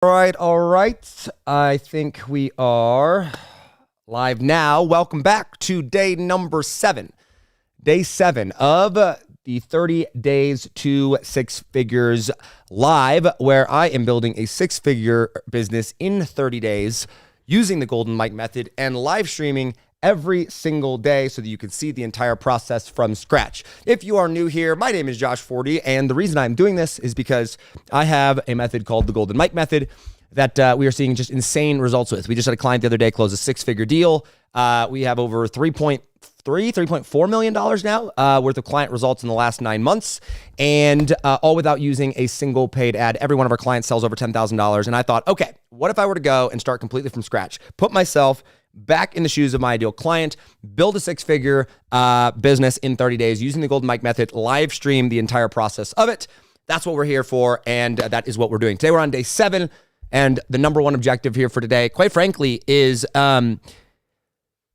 All right. I think we are live now. Welcome back to day number 7. Day 7 of the 30 Days to Six Figures live, where I am building a six-figure business in 30 days using the Golden Mike method and live streaming every single day so that you can see the entire process from scratch. If you are new here, my name is Josh Forti, and the reason I'm doing this is because I have a method called the Golden Mike method that we are seeing just insane results with. We just had a client the other day close a six-figure deal. We have over $3.4 million now worth of client results in the last 9 months, and all without using a single paid ad. Every one of our clients sells over $10,000, and I thought, okay, what if I were to go and start completely from scratch, put myself back in the shoes of my ideal client, build a six-figure business in 30 days using the Golden Mike method, live stream the entire process of it. That's what we're here for, and that is what we're doing. Today we're on day 7, and the number one objective here for today, quite frankly, is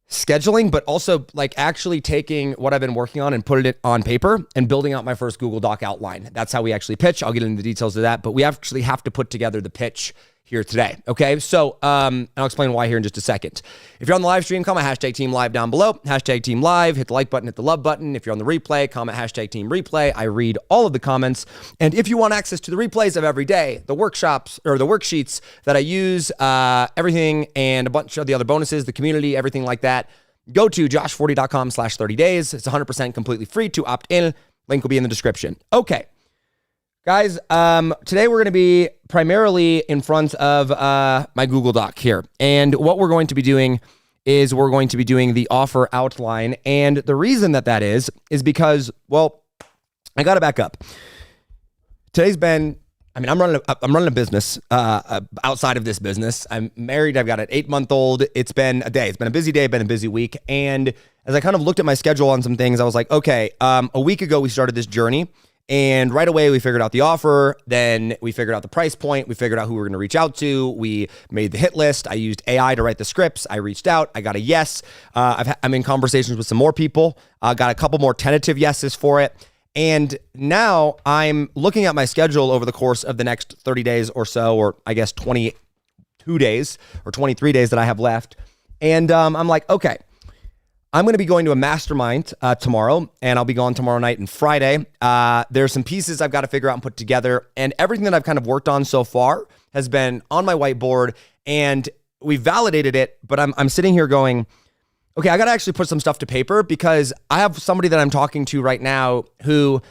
scheduling, but also like actually taking what I've been working on and putting it on paper and building out my first Google Doc outline. That's how we actually pitch. I'll get into the details of that, but we actually have to put together the pitch here today. Okay. So, and I'll explain why here in just a second. If you're on the live stream, comment hashtag team live down below, hashtag team live, hit the like button, hit the love button. If you're on the replay, comment hashtag team replay. I read all of the comments. And if you want access to the replays of every day, the workshops or the worksheets that I use, everything and a bunch of the other bonuses, the community, everything like that, go to joshforti.com/30 days. It's 100% completely free to opt in. Link will be in the description. Okay. Guys, today we're going to be primarily in front of my Google Doc here. And what we're going to be doing is we're going to be doing the offer outline. And the reason that is because, well, I got to back up. Today's been, I'm running a business outside of this business. I'm married. I've got an 8-month-old. It's been a day. It's been a busy day, been a busy week. And as I kind of looked at my schedule on some things, I was like, okay, a week ago we started this journey. And right away, we figured out the offer. Then we figured out the price point. We figured out who we were going to reach out to. We made the hit list. I used AI to write the scripts. I reached out. I got a yes. I'm in conversations with some more people. Got a couple more tentative yeses for it. And now I'm looking at my schedule over the course of the next 30 days or so, or I guess 22 days or 23 days that I have left. And I'm like, okay, I'm going to be going to a mastermind tomorrow, and I'll be gone tomorrow night and Friday. There's some pieces I've got to figure out and put together, and everything that I've kind of worked on so far has been on my whiteboard, and we validated it, but I'm sitting here going, okay, I got to actually put some stuff to paper because I have somebody that I'm talking to right now who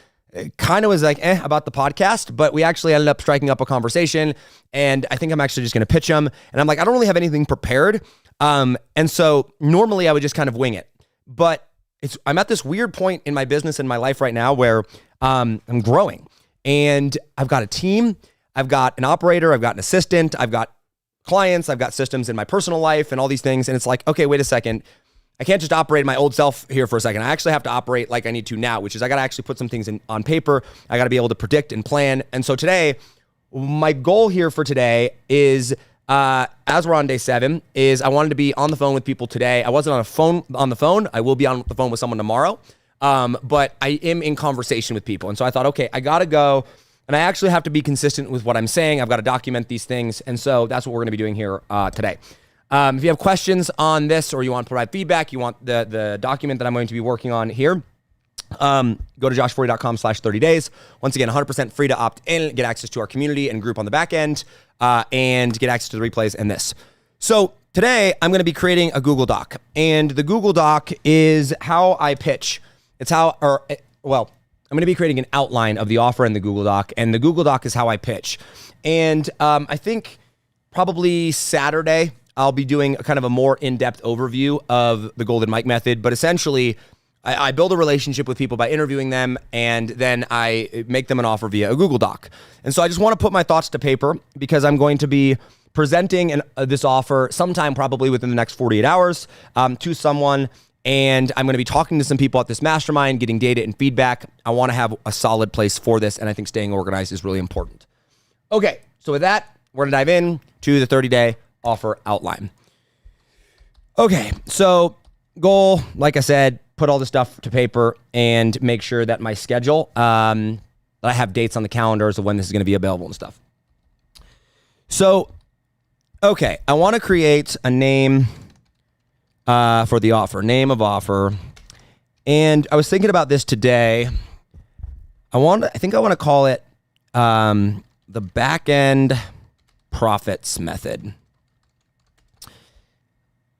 kind of was like, about the podcast, but we actually ended up striking up a conversation, and I think I'm actually just going to pitch them, and I'm like, I don't really have anything prepared, and so normally I would just kind of wing it. But I'm at this weird point in my business and my life right now where I'm growing, and I've got a team, I've got an operator, I've got an assistant, I've got clients, I've got systems in my personal life and all these things. And it's like, okay, wait a second. I can't just operate my old self here for a second. I actually have to operate like I need to now, which is I got to actually put some things on paper. I got to be able to predict and plan. And so today, my goal here for today is, as we're on day 7, is I wanted to be on the phone with people today. I wasn't on the phone. I will be on the phone with someone tomorrow. But I am in conversation with people. And so I thought, okay, I got to go, and I actually have to be consistent with what I'm saying. I've got to document these things. And so that's what we're going to be doing here today. If you have questions on this, or you want to provide feedback, you want the document that I'm going to be working on here, go to joshforti.com/30 days. Once again, 100% free to opt in, get access to our community and group on the back end, and get access to the replays and this. So today I'm going to be creating a Google Doc, and the Google Doc is how I pitch. I'm going to be creating an outline of the offer in the Google Doc, and the Google Doc is how I pitch. And I think probably Saturday I'll be doing kind of a more in-depth overview of the Golden Mike method, but essentially I build a relationship with people by interviewing them, and then I make them an offer via a Google Doc. And so I just want to put my thoughts to paper because I'm going to be presenting this offer sometime probably within the next 48 hours to someone, and I'm going to be talking to some people at this mastermind, getting data and feedback. I want to have a solid place for this, and I think staying organized is really important. Okay, so with that, we're going to dive in to the 30-day offer outline. Okay, so goal, like I said, put all the stuff to paper and make sure that my schedule, that I have dates on the calendars of when this is going to be available and stuff. So, okay, I want to create a name for the offer, name of offer. And I was thinking about this today. I think I want to call it the back end profits method.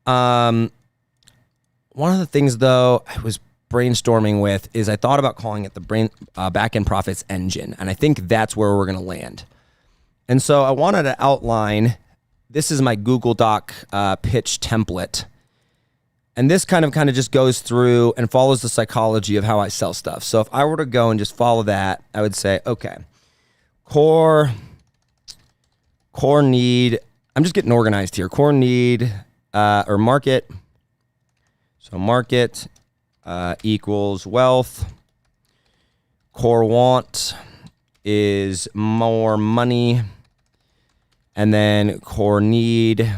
One of the things, though, I was brainstorming with is I thought about calling it the back end profits engine. And I think that's where we're going to land. And so I wanted to outline, this is my Google Doc pitch template. And this kind of just goes through and follows the psychology of how I sell stuff. So if I were to go and just follow that, I would say, okay, core need, I'm just getting organized here. Core need or market. So market equals wealth. Core want is more money. And then core need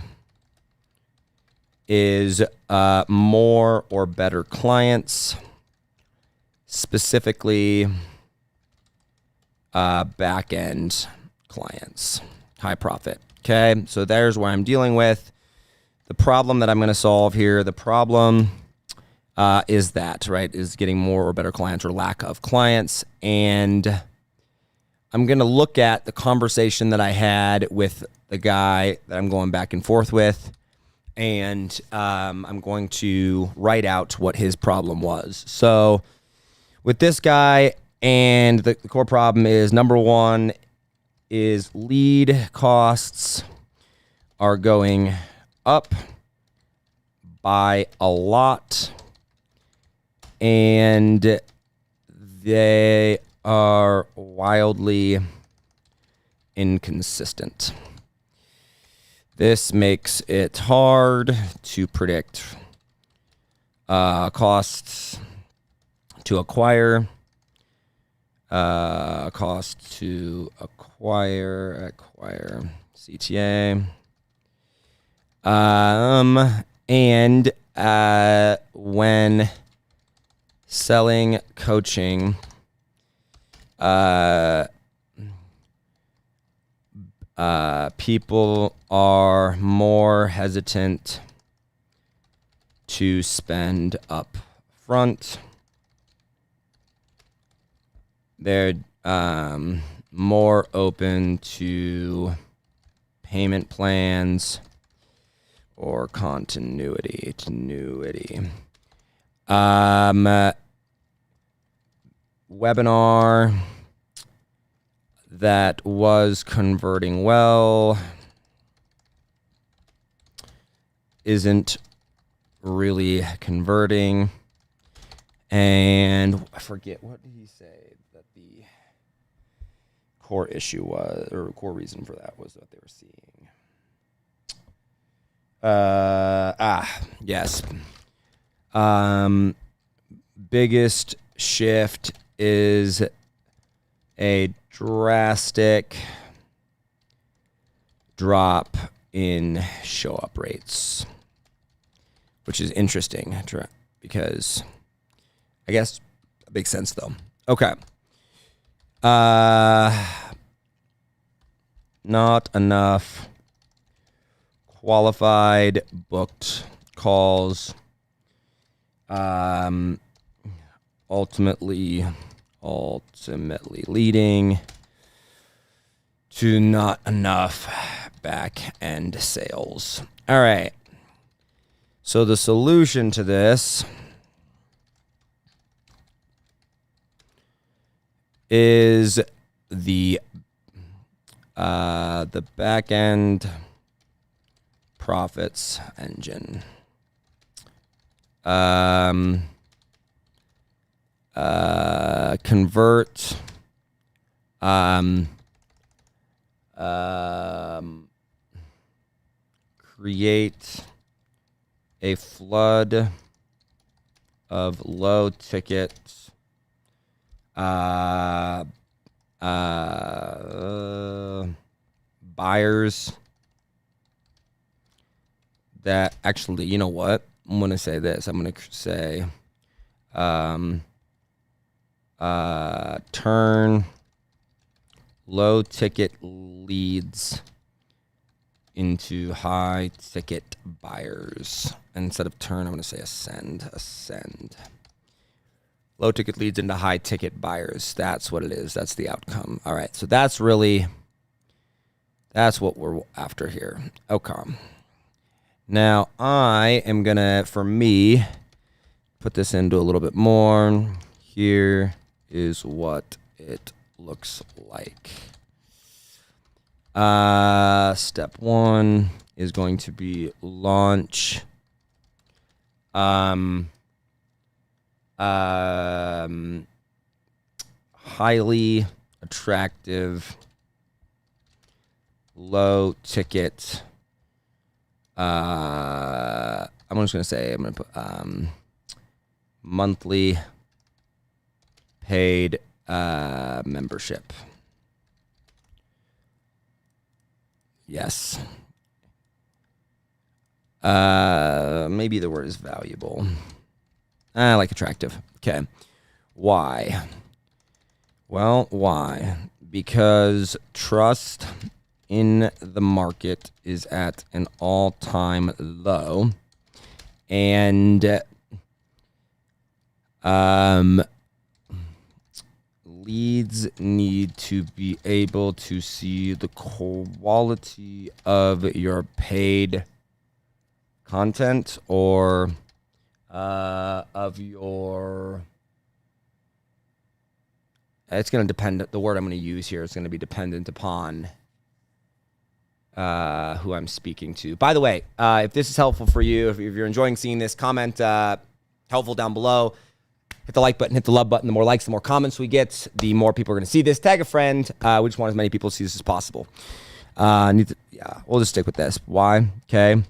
is more or better clients, specifically back-end clients, high profit. Okay, so there's what I'm dealing with. The problem that I'm going to solve here, the problem is that, right, is getting more or better clients or lack of clients. And I'm going to look at the conversation that I had with the guy that I'm going back and forth with. And I'm going to write out what his problem was. So with this guy, and the core problem is, number one is lead costs are going up by a lot, and they are wildly inconsistent. This makes it hard to predict costs to acquire, CTA, and when selling coaching, people are more hesitant to spend up front. They're more open to payment plans or continuity. Webinar that was converting well isn't really converting. And I forget, what did he say that the core issue was, or core reason for that was what they were seeing. Yes. Biggest shift is a drastic drop in show up rates, which is interesting because I guess it makes sense though. Okay. Not enough qualified booked calls. Ultimately leading to not enough back end sales. All right. So the solution to this is the back end profits engine. Convert create a flood of low ticket buyers that actually, you know what? I'm going to say this. I'm going to say turn low ticket leads into high ticket buyers. Instead of turn, I'm going to say ascend. Low ticket leads into high ticket buyers. That's what it is. That's the outcome. All right. So that's what we're after here. Okay. Now I am going to, for me, put this into a little bit more. Here is what it looks like. Step 1 is going to be launch highly attractive low ticket. I'm just going to put monthly paid membership. Yes. Maybe the word is valuable. I like attractive. Okay. Why? Well, why? Because trust in the market is at an all-time low. And leads need to be able to see the quality of your paid content or of your... It's going to depend. The word I'm going to use here is going to be dependent upon who I'm speaking to. By the way, if this is helpful for you, if you're enjoying seeing this, comment helpful down below. Hit the like button, hit the love button. The more likes, the more comments we get, the more people are going to see this. Tag a friend. We just want as many people to see this as possible. We'll just stick with this. Why? Okay.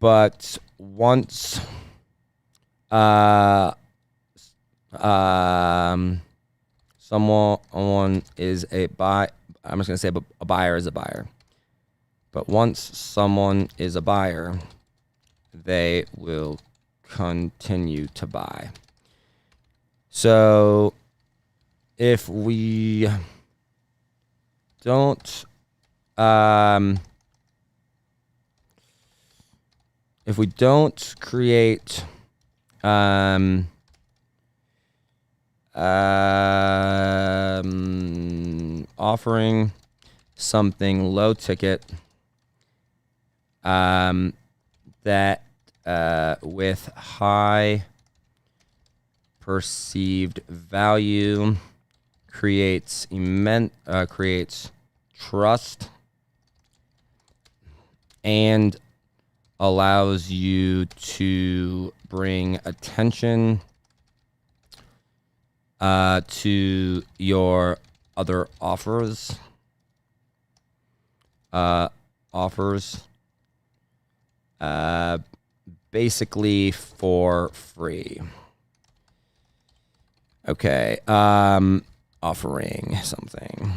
But once someone is a buy, I'm just going to say a buyer is a buyer. But once someone is a buyer, they will continue to buy. So if we don't create offering something low ticket that with high perceived value creates trust and allows you to bring attention to your other offers basically for free. Okay, offering something.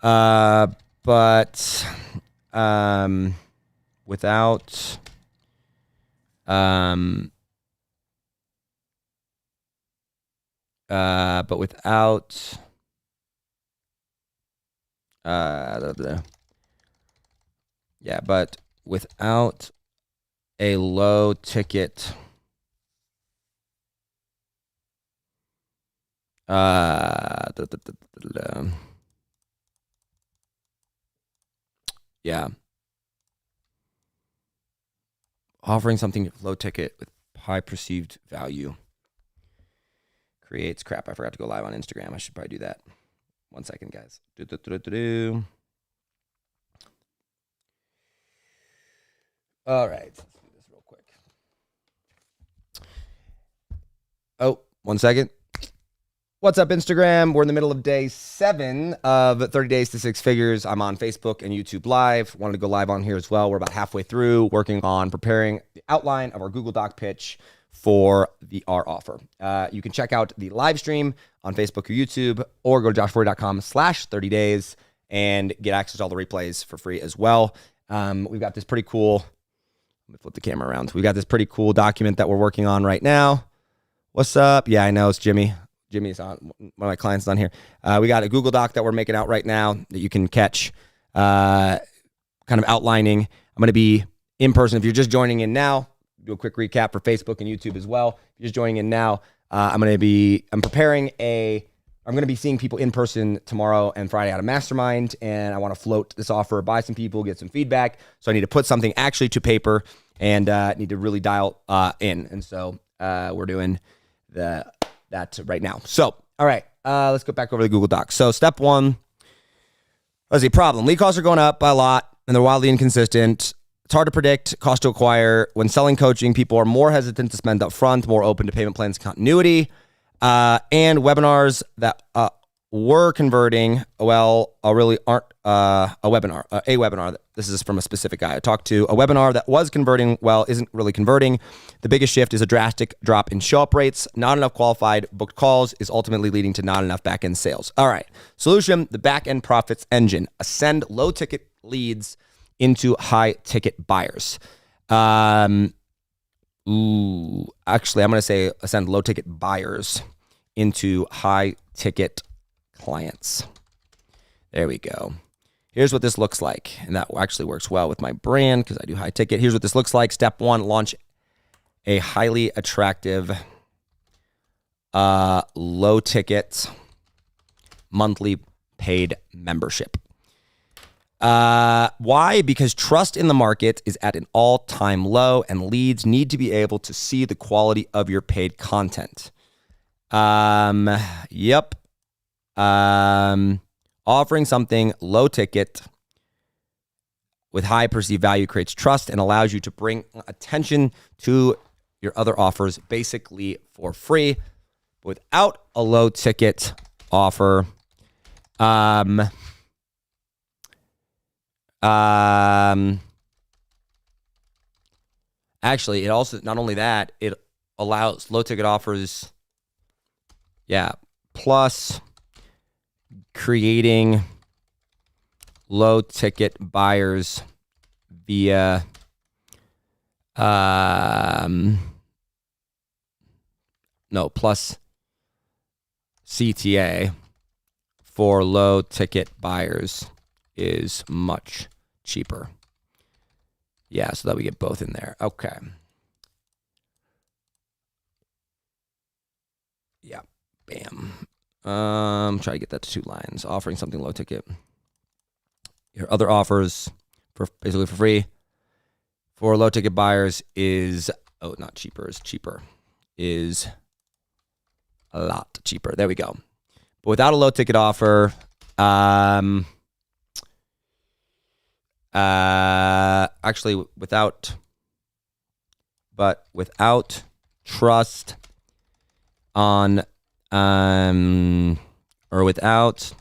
But without without a low ticket offering something low ticket with high perceived value creates crap. I forgot to go live on Instagram. I should probably do that. 1 second, guys. All right, let's do this real quick. Oh, 1 second. What's up, Instagram? We're in the middle of day 7 of 30 Days to Six Figures. I'm on Facebook and YouTube Live. Wanted to go live on here as well. We're about halfway through working on preparing the outline of our Google Doc pitch for our offer. You can check out the live stream on Facebook or YouTube, or go to joshforti.com/30days and get access to all the replays for free as well. We've got this pretty cool... Let me flip the camera around. We got this pretty cool document that we're working on right now. What's up? Yeah, I know it's Jimmy. Jimmy's on. One of my clients is on here. We got a Google Doc that we're making out right now that you can catch, kind of outlining. I'm going to be in person. If you're just joining in now, do a quick recap for Facebook and YouTube as well. If you're just joining in now, I'm going to be seeing people in person tomorrow and Friday at a mastermind, and I want to float this offer by some people, get some feedback. So I need to put something actually to paper and need to really dial in. And so we're doing that right now. So, all right, let's go back over the Google Docs. So step one, let's see, problem. Lead costs are going up by a lot, and they're wildly inconsistent. It's hard to predict cost to acquire. When selling coaching, people are more hesitant to spend up front, more open to payment plans continuity. And webinars that were converting well really aren't a webinar. This is from a specific guy I talked to. A webinar that was converting well isn't really converting. The biggest shift is a drastic drop in show-up rates. Not enough qualified booked calls is ultimately leading to not enough back-end sales. All right. Solution, the back-end profits engine. Ascend low-ticket leads into high-ticket buyers. Actually, I'm going to say ascend low-ticket buyers into high-ticket clients. There we go. Here's what this looks like. And that actually works well with my brand because I do high-ticket. Here's what this looks like. Step one, launch a highly attractive low-ticket monthly paid membership. Why? Because trust in the market is at an all-time low and leads need to be able to see the quality of your paid content. Yep. Offering something low ticket with high perceived value creates trust and allows you to bring attention to your other offers basically for free. Without a low ticket offer, actually, it also, not only that, it allows low ticket offers, plus creating low ticket buyers via, plus CTA for low ticket buyers is much cheaper. Yeah, so that we get both in there. Okay. Yeah, bam. Try to get that to 2 lines. Offering something low ticket. Your other offers for basically for free for low ticket buyers is not cheaper, is cheaper. Is a lot cheaper. There we go. But without a low ticket offer, actually without trust on, or without,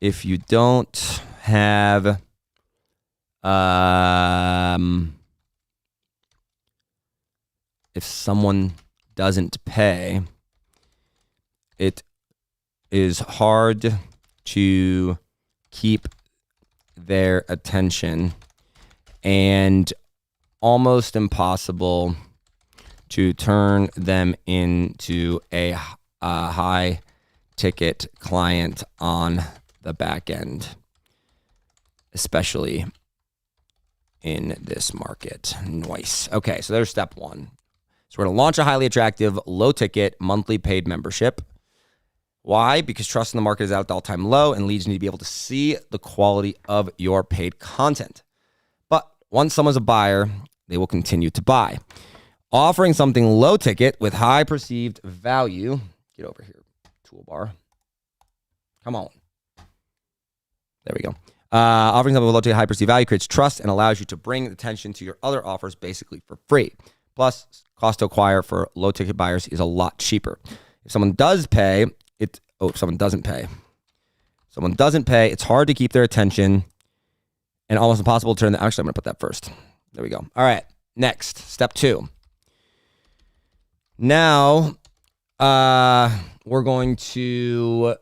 if you don't have, if someone doesn't pay, it is hard to keep their attention and almost impossible to turn them into a high ticket client on the back end, especially in this market. Nice. Okay, so there's step one. So we're going to launch a highly attractive, low ticket monthly paid membership. Why? Because trust in the market is at an all-time low and leads need to be able to see the quality of your paid content. But once someone's a buyer, they will continue to buy. Offering something low ticket with high perceived value. Get over here, toolbar. Come on. There we go. Offering something with low ticket, high perceived value creates trust and allows you to bring attention to your other offers basically for free. Plus, cost to acquire for low ticket buyers is a lot cheaper. If someone does pay, if someone doesn't pay, it's hard to keep their attention and almost impossible to turn the, actually, I'm going to put that first. There we go. All right. Next, step 2. Now, we're going to,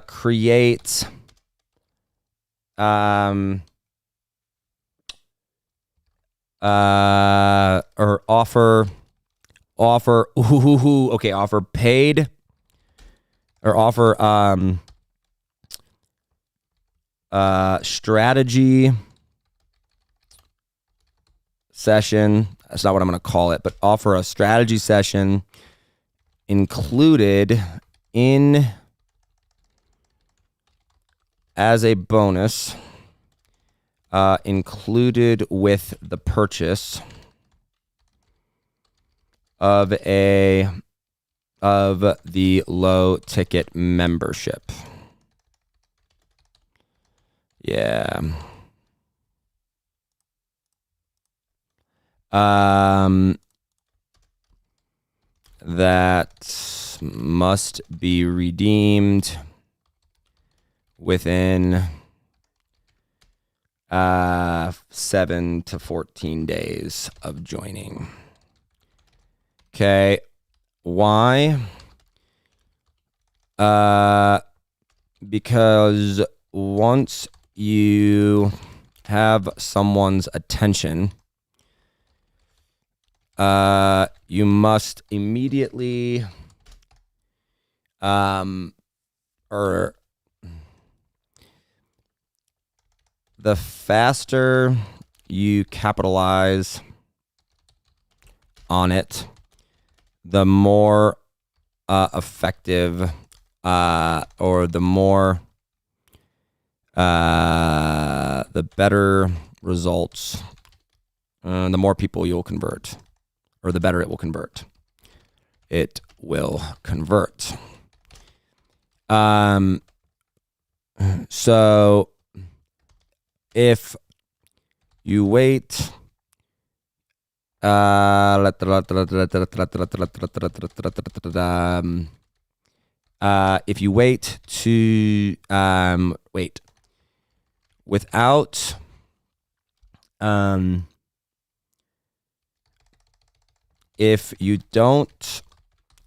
create, or offer, okay, offer paid or offer, strategy session. That's not what I'm going to call it, but offer a strategy session included in as a bonus, included with the purchase of the low ticket membership. Yeah. That must be redeemed within 7 to 14 days of joining. Okay. Why? Because once you have someone's attention, you must immediately, or the faster you capitalize on it, the more effective, or the more, the better results, the more people you'll convert, or the better it will convert. It will convert. So if you wait, if you wait to wait without if you don't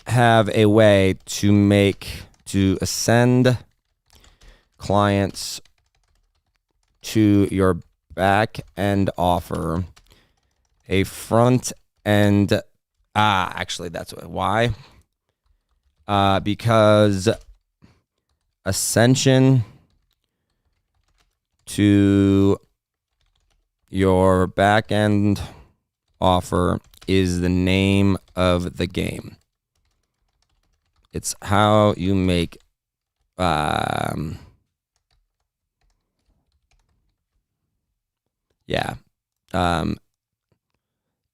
have a way to ascend clients to your back end offer, a front end, actually that's why, because ascension to your back end offer is the name of the game. It's how you make,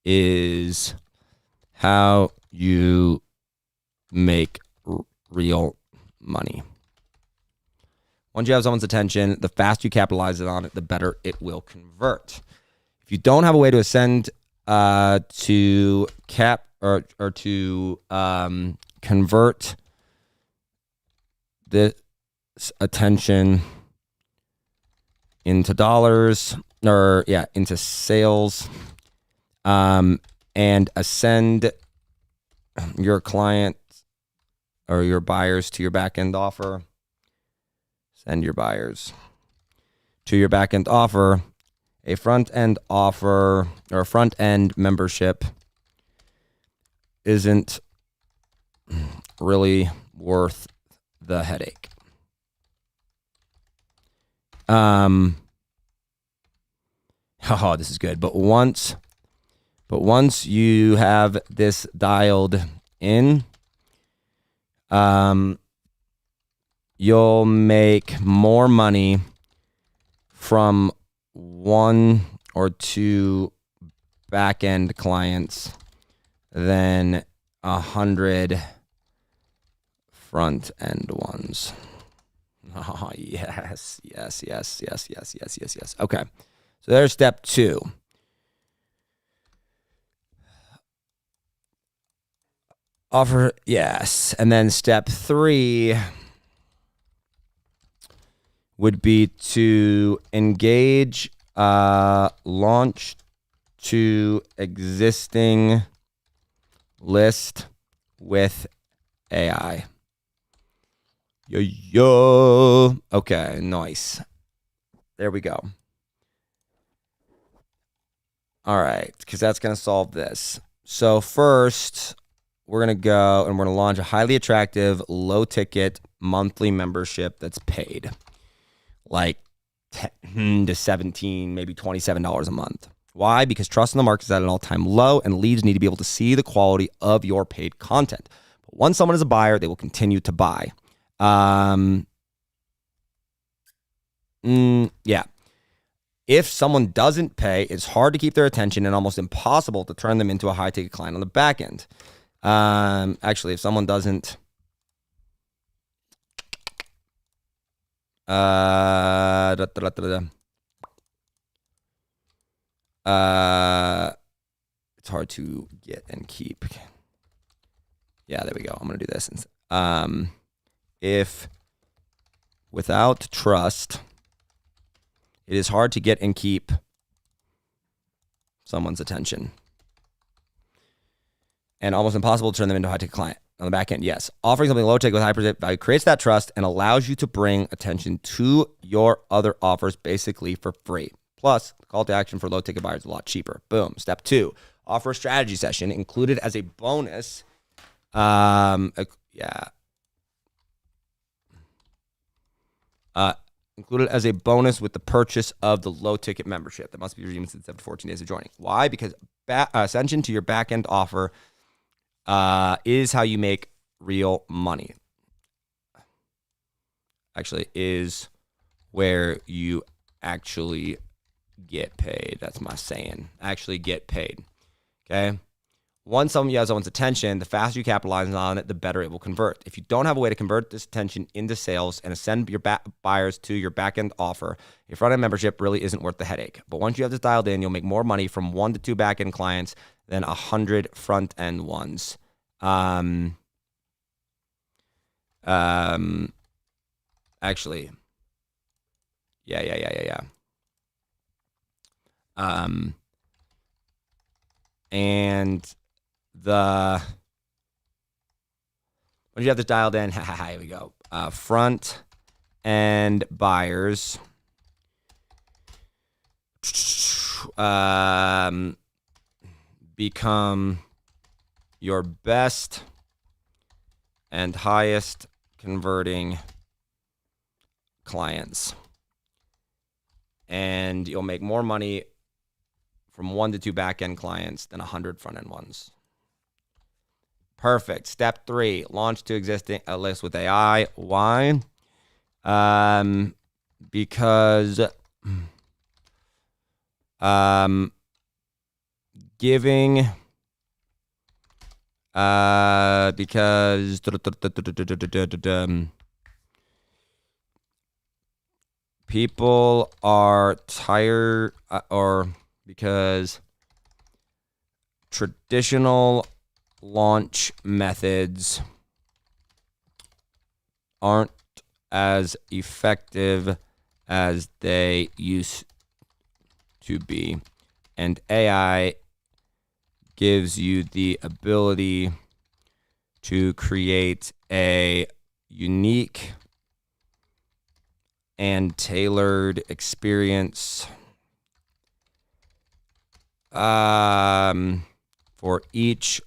is how you make real money. Once you have someone's attention, the faster you capitalize on it, the better it will convert. If you don't have a way to ascend to cap or to convert this attention into dollars, or into sales, and ascend your client or your buyers to your back end offer, send your buyers to your back end offer, a front end offer or a front end membership isn't really worth the headache. This is good. But once you have this dialed in, you'll make more money from one or two back-end clients than 100 front-end ones. Oh, yes. Okay. So there's step 2. Offer, yes. And then step 3 would be to engage launch to existing list with AI. Yo. Okay, nice. There we go. All right, because that's going to solve this. So first, we're going to go and we're going to launch a highly attractive, low-ticket monthly membership that's paid, like $10 to $17, maybe $27 a month. Why? Because trust in the market is at an all-time low, and leads need to be able to see the quality of your paid content. But once someone is a buyer, they will continue to buy. Yeah. If someone doesn't pay, it's hard to keep their attention and almost impossible to turn them into a high-ticket client on the back end. Actually, if someone doesn't, it's hard to get and keep. Yeah, there we go. I'm gonna do this. If without trust, it is hard to get and keep someone's attention, and almost impossible to turn them into a high-ticket client on the back end. Yes, offering something low-ticket with high value creates that trust and allows you to bring attention to your other offers basically for free. Plus, the call to action for low-ticket buyers is a lot cheaper. Boom. Step 2, offer a strategy session included as a bonus. Included as a bonus with the purchase of the low-ticket membership that must be redeemed within 7 to 14 days of joining. Why? Because ascension to your back-end offer is how you make real money. Actually, is where you actually get paid. That's my saying. Actually get paid. Okay? Once someone has someone's attention, the faster you capitalize on it, the better it will convert. If you don't have a way to convert this attention into sales and send your buyers to your back-end offer, your front-end membership really isn't worth the headache. But once you have this dialed in, you'll make more money from 1 to 2 back-end clients than 100 front-end ones. Actually, yeah. And once you have this dialed in, here we go. Front end buyers become your best and highest converting clients, and you'll make more money from 1 to 2 back-end clients than 100 front-end ones. Perfect. Step 3, launch to existing list with AI. Why? Because people are tired, or because traditional launch methods aren't as effective as they used to be, and AI gives you the ability to create a unique and tailored experience for each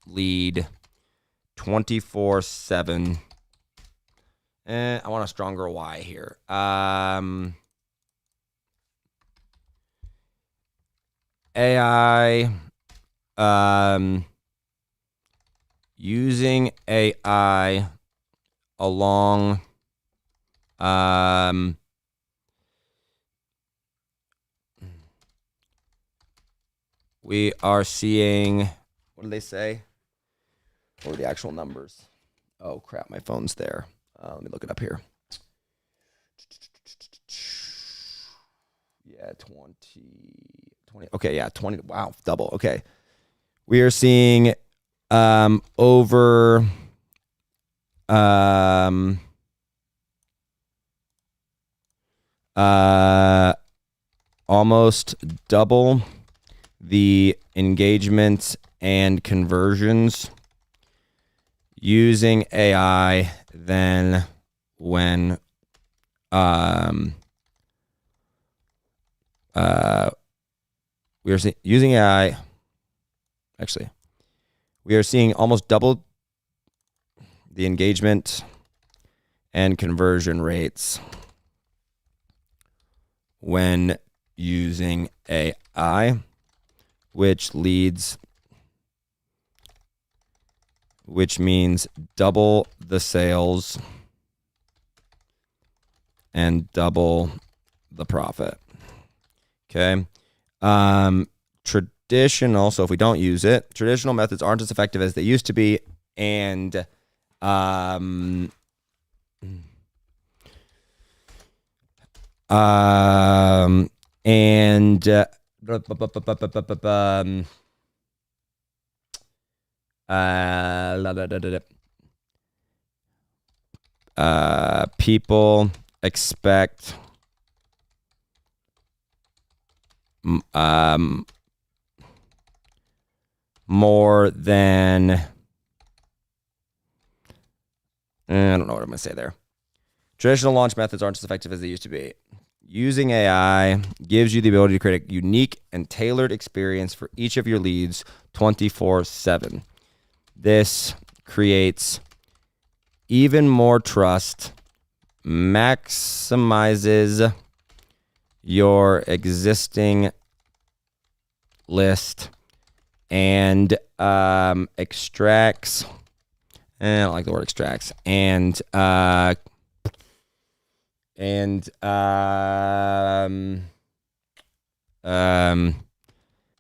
lead 24/7. I want a stronger Y here. AI, using AI along we are seeing, what do they say? What are the actual numbers? Oh crap, my phone's there. Let me look it up here. Yeah, 20. Okay, yeah, 20. Wow, double. Okay. We are seeing over almost double the engagement and conversions using AI than when we are using AI. Actually, we are seeing almost double the engagement and conversion rates when using AI, which means double the sales and double the profit. Okay. Traditional, so if we don't use it, traditional methods aren't as effective as they used to be. And and people expect more than, I don't know what I'm going to say there. Traditional launch methods aren't as effective as they used to be. Using AI gives you the ability to create a unique and tailored experience for each of your leads 24/7. This creates even more trust, maximizes your existing list, and extracts. I don't like the word extracts. And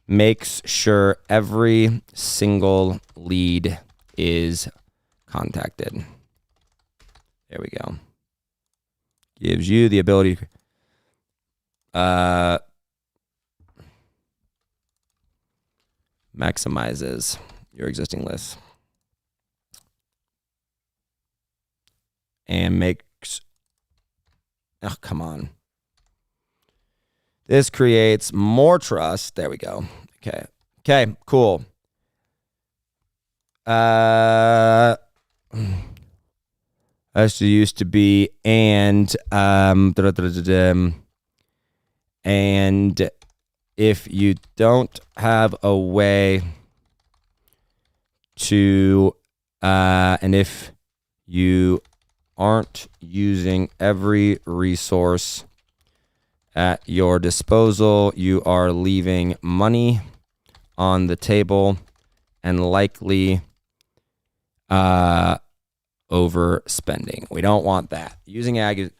makes sure every single lead is contacted. There we go. Gives you the ability maximizes your existing list and makes, oh, come on. This creates more trust. There we go. Okay, cool. As it used to be, and if you don't have a way to, and if you aren't using every resource at your disposal, you are leaving money on the table and likely overspending. We don't want that. Using AI,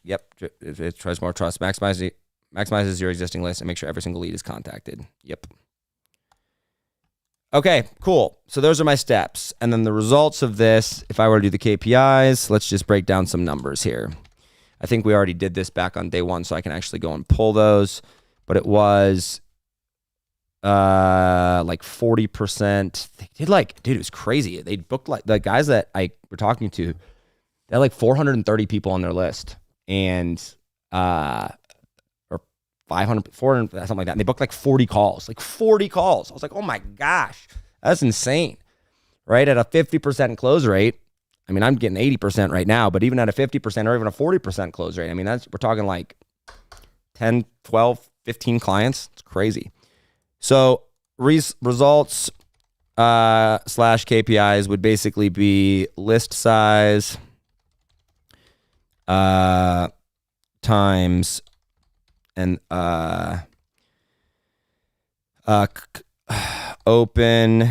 it tries more trust, maximizes your existing list, and make sure every single lead is contacted. Yep. Okay, cool. So those are my steps. And then the results of this, if I were to do the KPIs, let's just break down some numbers here. I think we already did this back on day one, so I can actually go and pull those. But it was like 40%. They did like, dude, it was crazy. They booked like the guys that I were talking to, they had like 430 people on their list. And or 500, 400, something like that. And they booked like 40 calls. Like 40 calls. I was like, oh my gosh, that's insane. Right? At a 50% close rate. I mean, I'm getting 80% right now, but even at a 50% or even a 40% close rate, I mean, we're talking like 10, 12, 15 clients. It's crazy. So results / KPIs would basically be list size times and open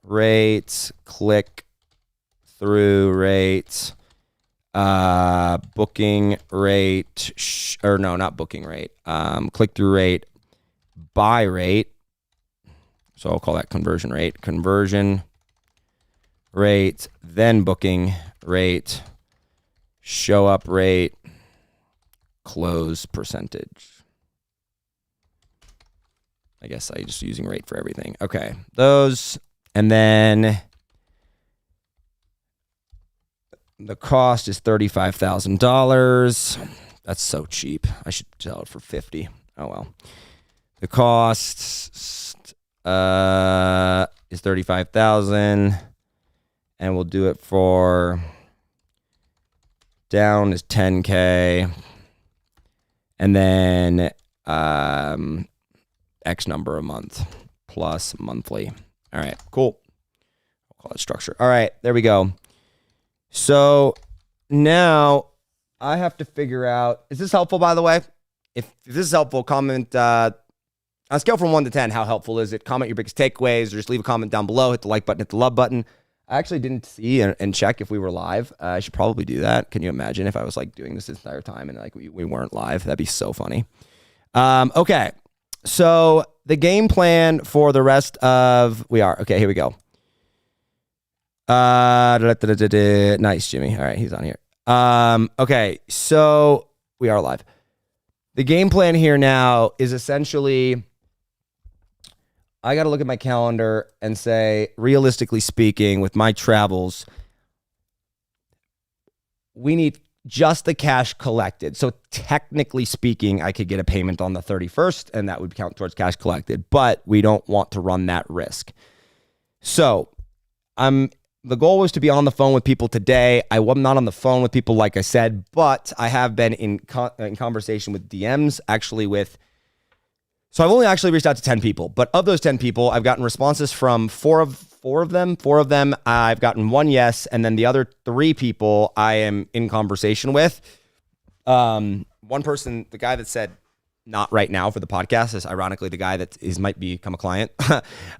rates, click through rates, booking rate, not booking rate, click through rate, buy rate. So I'll call that conversion rate, then booking rate, show up rate, close percentage. I guess I'm just using rate for everything. Okay, those, and then the cost is $35,000. That's so cheap. I should sell it for 50. Oh well. The cost is $35,000, and we'll do it for down is $10K, and then X number a month plus monthly. All right, cool. I'll call it structure. All right, there we go. So now I have to figure out, is this helpful, by the way? If this is helpful, comment on a scale from 1 to 10, how helpful is it? Comment your biggest takeaways, or just leave a comment down below. Hit the like button, hit the love button. I actually didn't see and check if we were live. I should probably do that. Can you imagine if I was like doing this entire time and like we weren't live? That'd be so funny. Okay, so the game plan for the rest of, okay, here we go. Nice, Jimmy. All right, he's on here. Okay, so we are live. The game plan here now is essentially, I got to look at my calendar and say, realistically speaking, with my travels, we need just the cash collected. So technically speaking, I could get a payment on the 31st and that would count towards cash collected, but we don't want to run that risk. So the goal was to be on the phone with people today. I'm not on the phone with people, like I said, but I have been in conversation with DMs, so I've only actually reached out to 10 people, but of those 10 people, I've gotten responses from four of them. I've gotten one yes, and then the other 3 people I am in conversation with. One person, the guy that said not right now for the podcast, is ironically the guy that might become a client.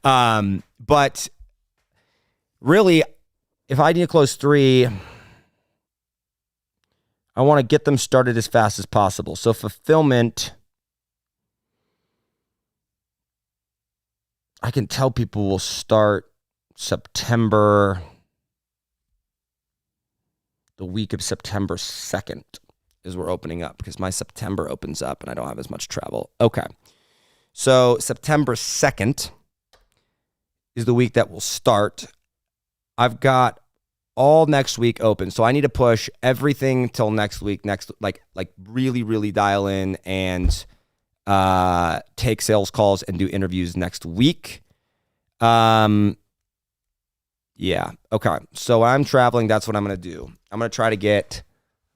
But really, if I need to close 3, I want to get them started as fast as possible. So fulfillment, I can tell people will start September, the week of September 2nd is we're opening up, because my September opens up and I don't have as much travel. Okay. So September 2nd is the week that will start. I've got all next week open. So I need to push everything till next week, like really, really dial in and take sales calls and do interviews next week. Yeah. Okay. So I'm traveling. That's what I'm going to do. I'm going to try to get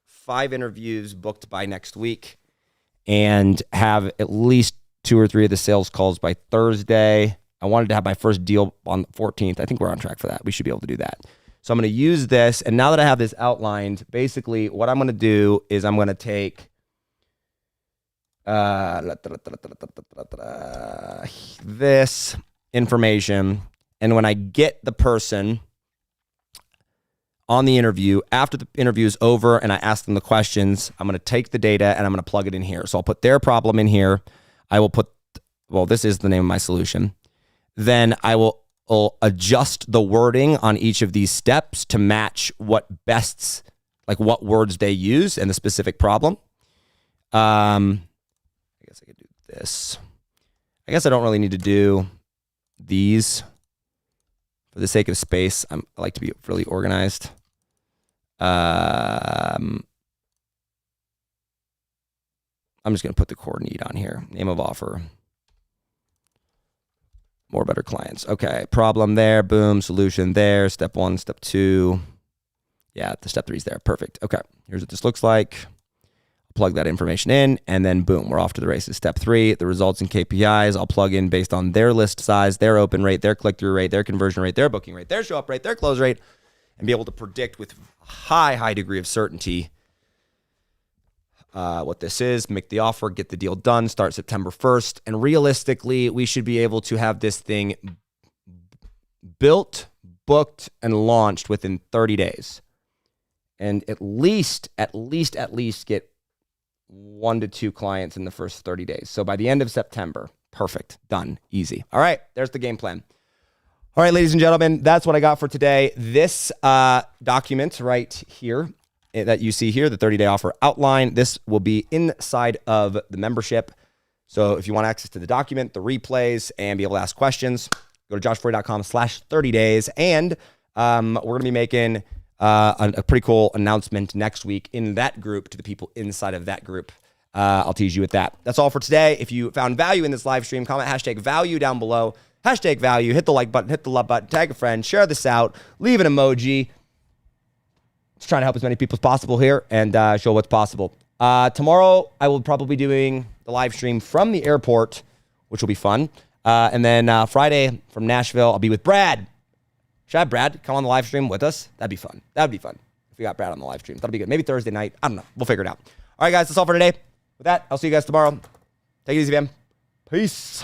5 interviews booked by next week and have at least 2 or 3 of the sales calls by Thursday. I wanted to have my first deal on the 14th. I think we're on track for that. We should be able to do that. So I'm going to use this. And now that I have this outlined, basically what I'm going to do is I'm going to take this information. And when I get the person on the interview, after the interview is over and I ask them the questions, I'm going to take the data and I'm going to plug it in here. So I'll put their problem in here. I will put, this is the name of my solution. Then I will adjust the wording on each of these steps to match what words they use and the specific problem. I guess I could do this. I guess I don't really need to do these for the sake of space. I like to be really organized. I'm just going to put the core need on here. Name of offer. More better clients. Okay. Problem there. Boom. Solution there. Step 1, step 2. Yeah. The step 3 is there. Perfect. Okay. Here's what this looks like. Plug that information in and then boom, we're off to the races. Step 3, the results and KPIs I'll plug in based on their list size, their open rate, their click-through rate, their conversion rate, their booking rate, their show-up rate, their close rate, and be able to predict with high degree of certainty what this is, make the offer, get the deal done, start September 1st. And realistically, we should be able to have this thing built, booked, and launched within 30 days. And at least get 1 to 2 clients in the first 30 days. So by the end of September, perfect, done, easy. All right, there's the game plan. All right, ladies and gentlemen, that's what I got for today. This document right here that you see here, the 30-day offer outline, this will be inside of the membership. So if you want access to the document, the replays, and be able to ask questions, go to joshforey.com/30 days. And we're going to be making a pretty cool announcement next week in that group to the people inside of that group. I'll tease you with that. That's all for today. If you found value in this live stream, comment #value down below. #value, hit the like button, hit the love button, tag a friend, share this out, leave an emoji. Just trying to help as many people as possible here and show what's possible. Tomorrow, I will probably be doing the live stream from the airport which will be fun. And then Friday from Nashville, I'll be with Brad. Should I have Brad come on the live stream with us? That'd be fun. That'd be fun if we got Brad on the live stream. That'll be good. Maybe Thursday night. I don't know. We'll figure it out. All right, guys, that's all for today. With that, I'll see you guys tomorrow. Take it easy, man. Peace.